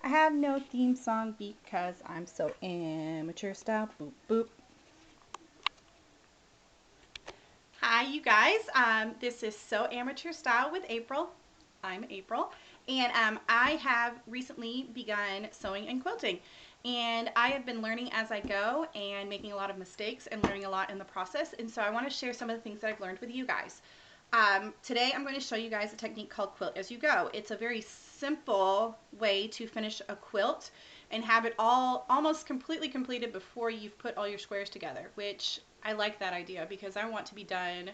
I have no theme song because I'm so amateur style. Boop, boop. Hi, you guys. This is So Amateur Style with April. I'm April, and I have recently begun sewing and quilting. And I have been learning as I go and making a lot of mistakes and learning a lot in the process. And so I want to share some of the things that I've learned with you guys. Today I'm going to show you guys a technique called quilt-as-you-go. It's a very simple way to finish a quilt and have it all almost completely completed before you've put all your squares together, which I like that idea because I want to be done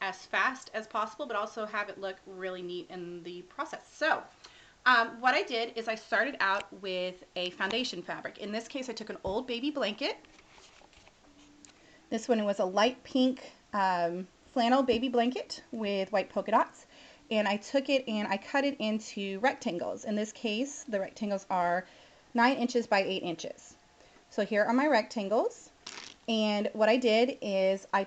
as fast as possible, but also have it look really neat in the process. So what I did is I started out with a foundation fabric. In this case, I took an old baby blanket. This one was a light pink flannel baby blanket with white polka dots. And I took it and I cut it into rectangles. In this case, the rectangles are 9 inches by 8 inches. So here are my rectangles. And what I did is I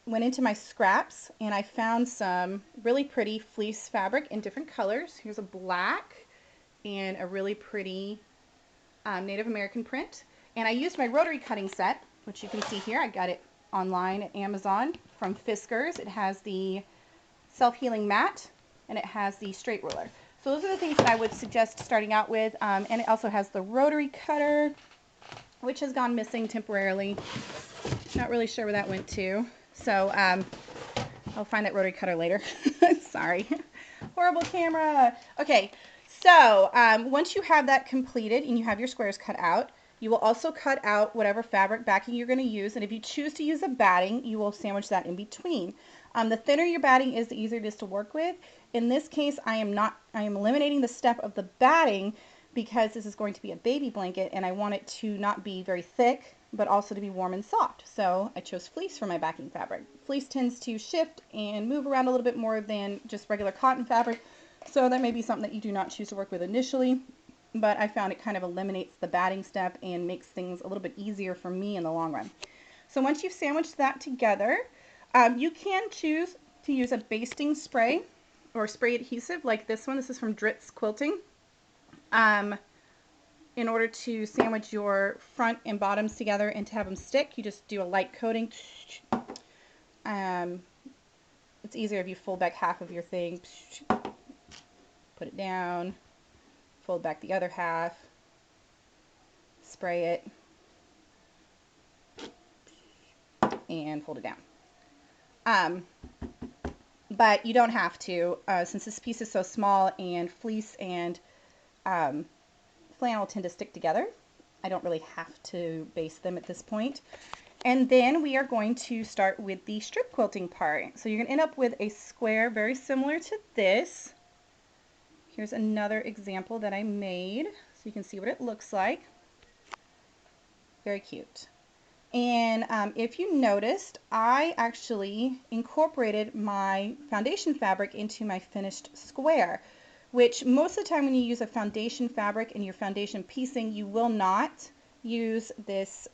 went into my scraps and I found some really pretty fleece fabric in different colors. Here's a black and a really pretty Native American print. And I used my rotary cutting set, which you can see here. I got it online at Amazon from Fiskars. It has the self-healing mat and it has the straight ruler. So those are the things that I would suggest starting out with. And it also has the rotary cutter, which has gone missing temporarily. Not really sure where that went to. So I'll find that rotary cutter later. Sorry. Horrible camera. Okay, so once you have that completed and you have your squares cut out, you will also cut out whatever fabric backing you're going to use. And if you choose to use a batting, you will sandwich that in between. The thinner your batting is, the easier it is to work with. In this case, I am eliminating the step of the batting because this is going to be a baby blanket and I want it to not be very thick, but also to be warm and soft. So I chose fleece for my backing fabric. Fleece tends to shift and move around a little bit more than just regular cotton fabric. So that may be something that you do not choose to work with initially, but I found it kind of eliminates the batting step and makes things a little bit easier for me in the long run. So once you've sandwiched that together, you can choose to use a basting spray or spray adhesive like this one. This is from Dritz Quilting. In order to sandwich your front and bottoms together and to have them stick, you just do a light coating. It's easier if you fold back half of your thing, put it down, fold back the other half, spray it, and fold it down. But you don't have to, since this piece is so small and fleece and flannel tend to stick together. I don't really have to baste them at this point. And then we are going to start with the strip quilting part. So you're going to end up with a square very similar to this. Here's another example that I made so you can see what it looks like. Very cute. And if you noticed, I actually incorporated my foundation fabric into my finished square, which most of the time when you use a foundation fabric in your foundation piecing, you will not use this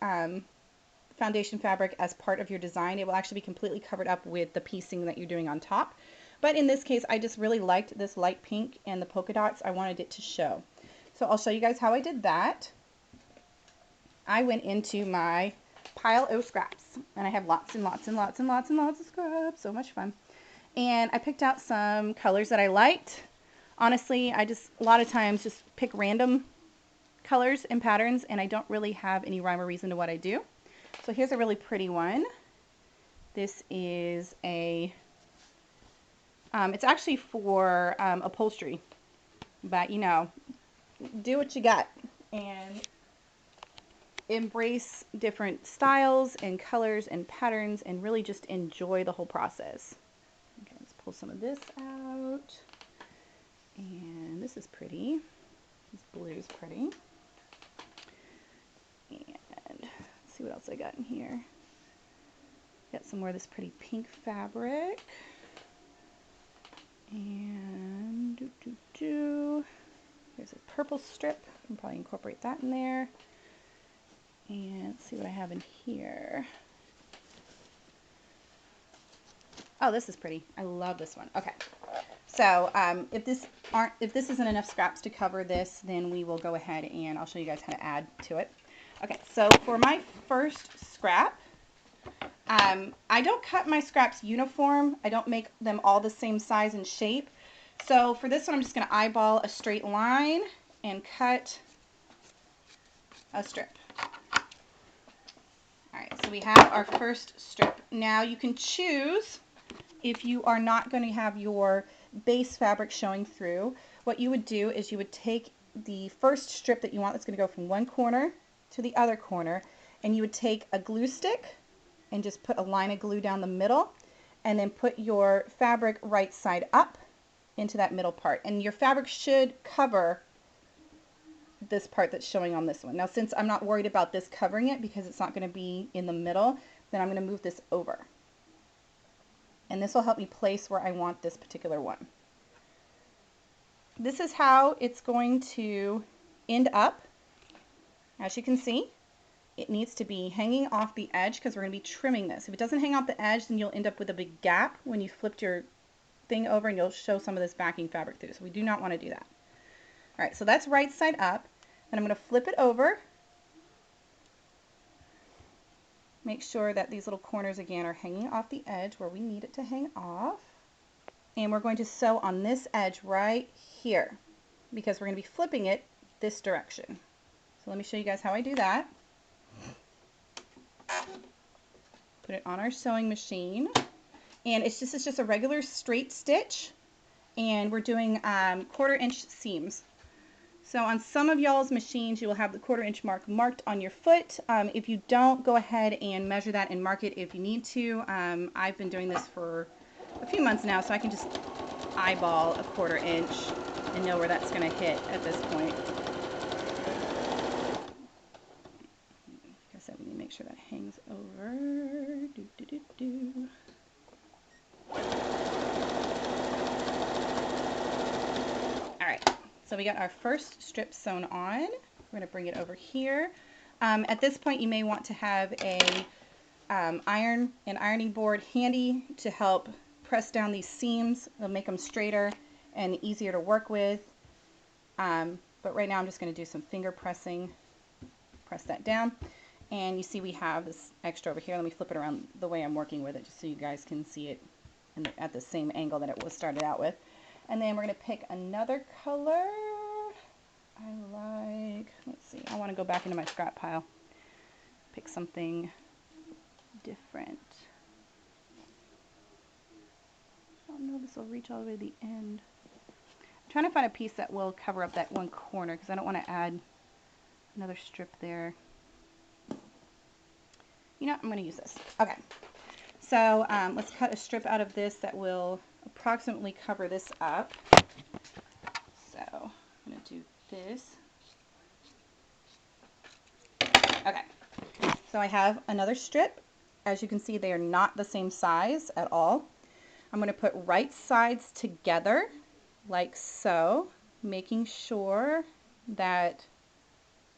foundation fabric as part of your design. It will actually be completely covered up with the piecing that you're doing on top. But in this case, I just really liked this light pink and the polka dots. I wanted it to show. So I'll show you guys how I did that. I went into my pile of scraps, and I have lots and lots and lots and lots and lots of scraps. So much fun. And I picked out some colors that I liked. Honestly, I just a lot of times just pick random colors and patterns, and I don't really have any rhyme or reason to what I do. So here's a really pretty one. This is a, it's actually for upholstery, but you know, do what you got and embrace different styles and colors and patterns and really just enjoy the whole process. Okay, let's pull some of this out. And this is pretty. This blue is pretty. And let's see what else I got in here. Got some more of this pretty pink fabric. And here's a purple strip. I can probably incorporate that in there. And let's see what I have in here. Oh, this is pretty. I love this one. Okay. So if this if this isn't enough scraps to cover this, then we will go ahead and I'll show you guys how to add to it. Okay, so for my first scrap, I don't cut my scraps uniform. I don't make them all the same size and shape. So for this one, I'm just going to eyeball a straight line and cut a strip. All right, so we have our first strip. Now you can choose, if you are not going to have your base fabric showing through, what you would do is you would take the first strip that you want that's going to go from one corner to the other corner, and you would take a glue stick and just put a line of glue down the middle, and then put your fabric right side up into that middle part. And your fabric should cover this part that's showing on this one. Now, since I'm not worried about this covering it because it's not going to be in the middle, then I'm going to move this over. And this will help me place where I want this particular one. This is how it's going to end up. As you can see, it needs to be hanging off the edge because we're going to be trimming this. If it doesn't hang off the edge, then you'll end up with a big gap when you flipped your thing over, and you'll show some of this backing fabric through. So we do not want to do that. All right, so that's right side up. And I'm going to flip it over. Make sure that these little corners again are hanging off the edge where we need it to hang off. And we're going to sew on this edge right here because we're going to be flipping it this direction. So let me show you guys how I do that. Put it on our sewing machine, and this is just a regular straight stitch, and we're doing 1/4 inch seams. So on some of y'all's machines, you will have the 1/4 inch mark marked on your foot. If you don't, go ahead and measure that and mark it if you need to. I've been doing this for a few months now, so I can just eyeball a 1/4 inch and know where that's going to hit at this point. Like I said, we need to make sure that hangs over. All right, so we got our first strip sewn on. We're going to bring it over here. At this point, you may want to have an ironing board handy to help press down these seams. It'll make them straighter and easier to work with. But right now I'm just going to do some finger pressing. Press that down. And you see we have this extra over here. Let me flip it around the way I'm working with it just so you guys can see it at the same angle that it was started out with. And then we're going to pick another color. I like, let's see, I want to go back into my scrap pile. Pick something different. I don't know if this will reach all the way to the end. I'm trying to find a piece that will cover up that one corner because I don't want to add another strip there. You know, I'm going to use this. Okay, so let's cut a strip out of this that will approximately cover this up. So I'm going to do this. Okay, so I have another strip. As you can see, they are not the same size at all. I'm going to put right sides together like so, making sure that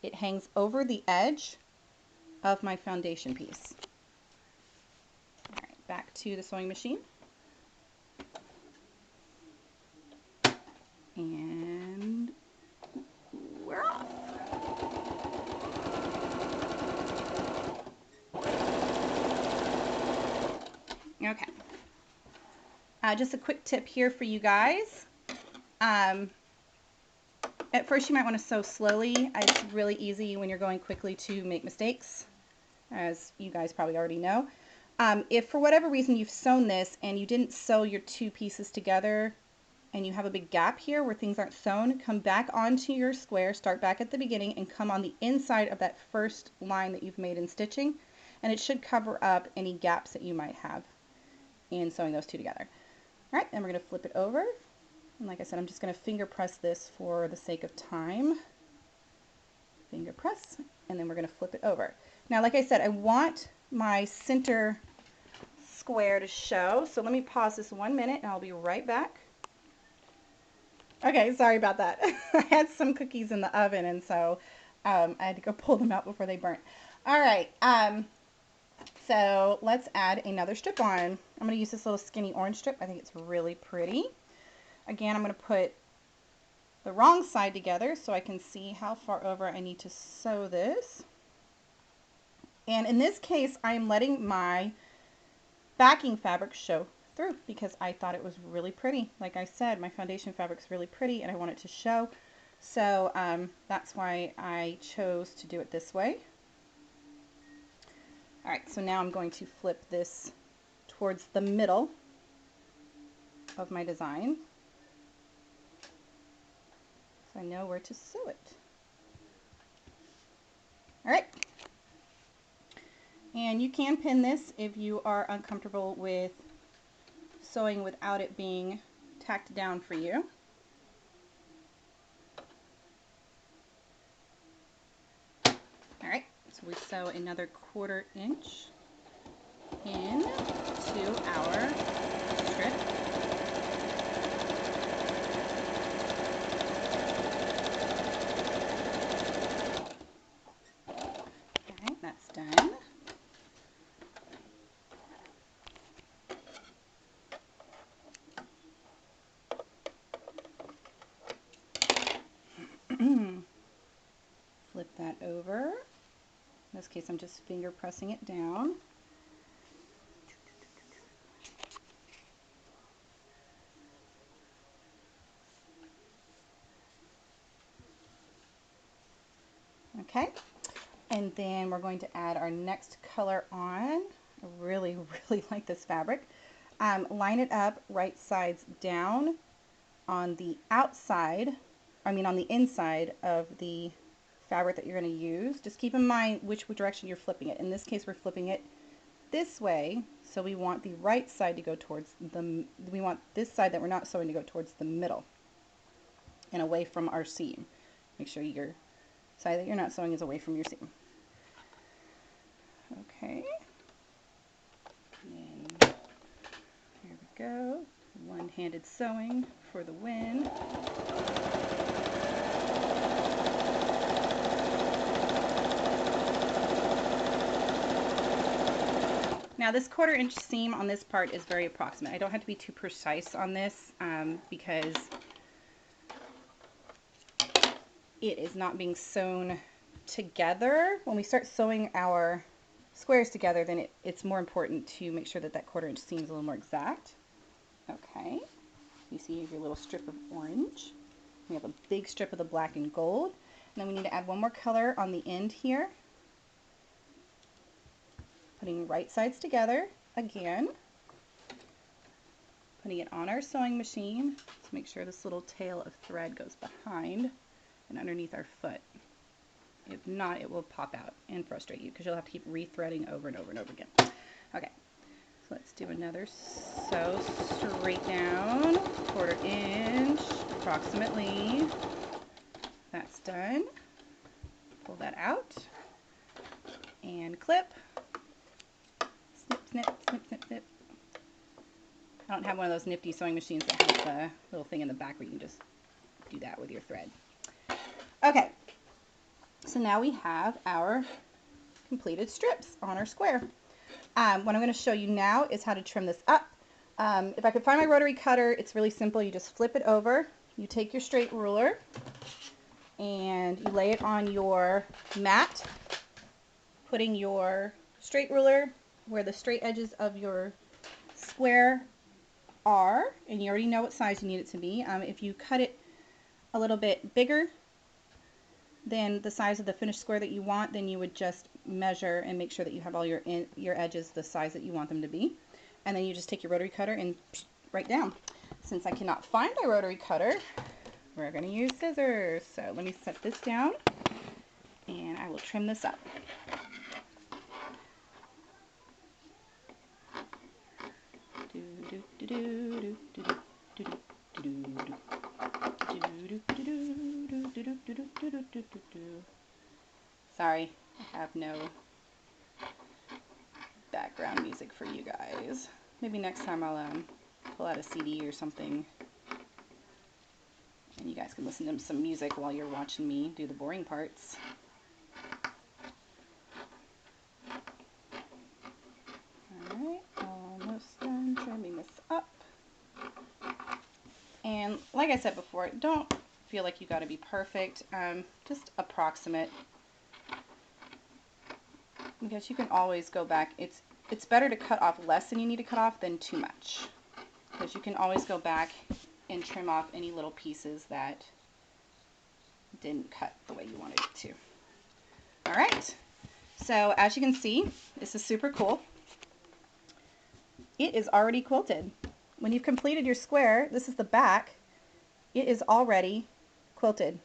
it hangs over the edge of my foundation piece. All right, back to the sewing machine. And we're off. Okay. Just a quick tip here for you guys. At first you might want to sew slowly. It's really easy when you're going quickly to make mistakes, as you guys probably already know. If for whatever reason you've sewn this and you didn't sew your two pieces together and you have a big gap here where things aren't sewn, come back onto your square, start back at the beginning, and come on the inside of that first line that you've made in stitching, and it should cover up any gaps that you might have in sewing those two together. All right, then we're going to flip it over. And like I said, I'm just going to finger press this for the sake of time. Finger press, and then we're going to flip it over. Now, like I said, I want my center square to show. So let me pause this 1 minute and I'll be right back. Okay, sorry about that. I had some cookies in the oven, and so I had to go pull them out before they burnt. All right, so let's add another strip on. I'm going to use this little skinny orange strip. I think it's really pretty. Again, I'm going to put the wrong side together so I can see how far over I need to sew this. And in this case, I'm letting my backing fabric show through because I thought it was really pretty. Like I said, my foundation fabric's really pretty and I want it to show. So that's why I chose to do it this way. All right, so now I'm going to flip this towards the middle of my design so I know where to sew it. All right. And you can pin this if you are uncomfortable with sewing without it being tacked down for you. All right, so we sew another 1/4 inch into our strip. All right, that's done. Flip that over. In this case, I'm just finger pressing it down. Okay, and then we're going to add our next color on. I really, really like this fabric. Line it up right sides down on the outside, on the inside of the fabric that you're going to use. Just keep in mind which direction you're flipping it. In this case, we're flipping it this way, so we want the right side to go towards we want this side that we're not sewing to go towards the middle and away from our seam. Make sure your side that you're not sewing is away from your seam. Okay. And here we go. One-handed sewing for the win. Now this 1/4 inch seam on this part is very approximate. I don't have to be too precise on this because it is not being sewn together. When we start sewing our squares together, then it's more important to make sure that that 1/4 inch seam is a little more exact. Okay, you see your little strip of orange. We have a big strip of the black and gold. And then we need to add one more color on the end here. Putting right sides together again. Putting it on our sewing machine to make sure this little tail of thread goes behind and underneath our foot. If not, it will pop out and frustrate you because you'll have to keep rethreading over and over and over again. Okay, so let's do another sew straight down, 1/4 inch approximately. That's done. Pull that out and clip. Snip, snip, snip, snip, snip. I don't have one of those nifty sewing machines that has the little thing in the back where you can just do that with your thread. Okay, so now we have our completed strips on our square. What I'm going to show you now is how to trim this up. If I could find my rotary cutter, it's really simple. You just flip it over, you take your straight ruler, and you lay it on your mat, putting your straight ruler where the straight edges of your square are, and you already know what size you need it to be. If you cut it a little bit bigger than the size of the finished square that you want, then you would just measure and make sure that you have all your edges the size that you want them to be. And then you just take your rotary cutter and right down. Since I cannot find my rotary cutter, we're going to use scissors. So let me set this down and I will trim this up. Sorry, I have no background music for you guys. Maybe next time I'll pull out a CD or something and you guys can listen to some music while you're watching me do the boring parts. Alright, almost done trimming this up. And like I said before, don't feel like you got to be perfect. Just approximate, because you can always go back. It's better to cut off less than you need to cut off than too much, because you can always go back and trim off any little pieces that didn't cut the way you wanted it to. All right, so as you can see, this is super cool. It is already quilted. When you've completed your square, this is the back, it is already quilted.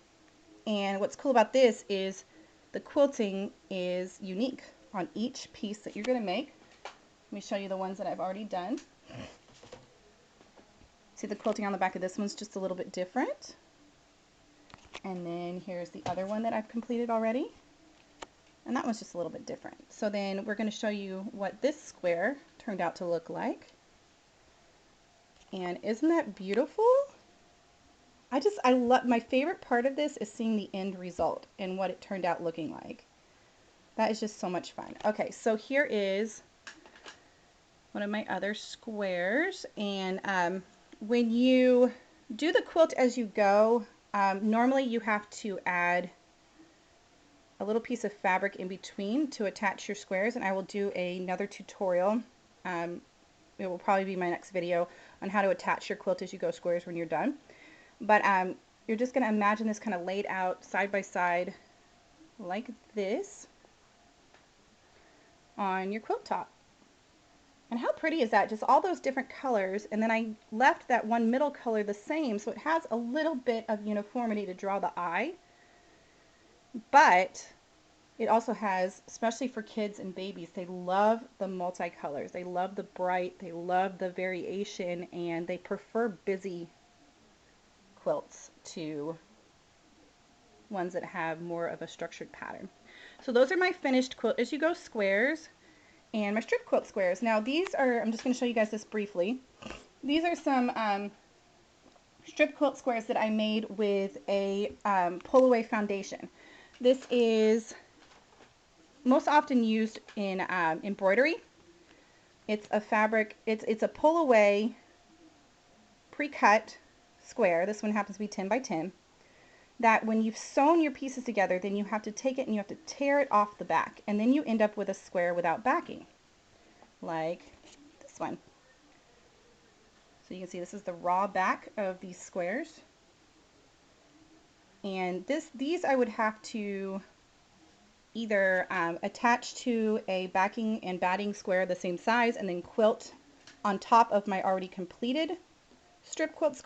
And what's cool about this is the quilting is unique on each piece that you're going to make. Let me show you the ones that I've already done. See, the quilting on the back of this one's just a little bit different. And then here's the other one that I've completed already. And that one's just a little bit different. So then we're going to show you what this square turned out to look like. And isn't that beautiful? I love, my favorite part of this is seeing the end result and what it turned out looking like. That is just so much fun. Okay, so here is one of my other squares. And when you do the quilt as you go, normally you have to add a little piece of fabric in between to attach your squares, and I will do another tutorial. It will probably be my next video on how to attach your quilt as you go squares when you're done. But you're just going to imagine this kind of laid out side by side like this on your quilt top. And how pretty is that? Just all those different colors, and then I left that one middle color the same, so it has a little bit of uniformity to draw the eye. But it also has, especially for kids and babies, they love the multicolors. They love the bright, they love the variation, and they prefer busy quilts to ones that have more of a structured pattern. So those are my finished quilt as you go squares and my strip quilt squares. Now these are, I'm just going to show you guys this briefly. These are some strip quilt squares that I made with a pull-away foundation. This is most often used in embroidery. It's a fabric, it's a pull-away pre-cut square. This one happens to be 10 by 10. That when you've sewn your pieces together, then you have to take it and you have to tear it off the back, and then you end up with a square without backing, like this one. So you can see this is the raw back of these squares, and these I would have to either attach to a backing and batting square the same size and then quilt on top of my already completed strip quilt square.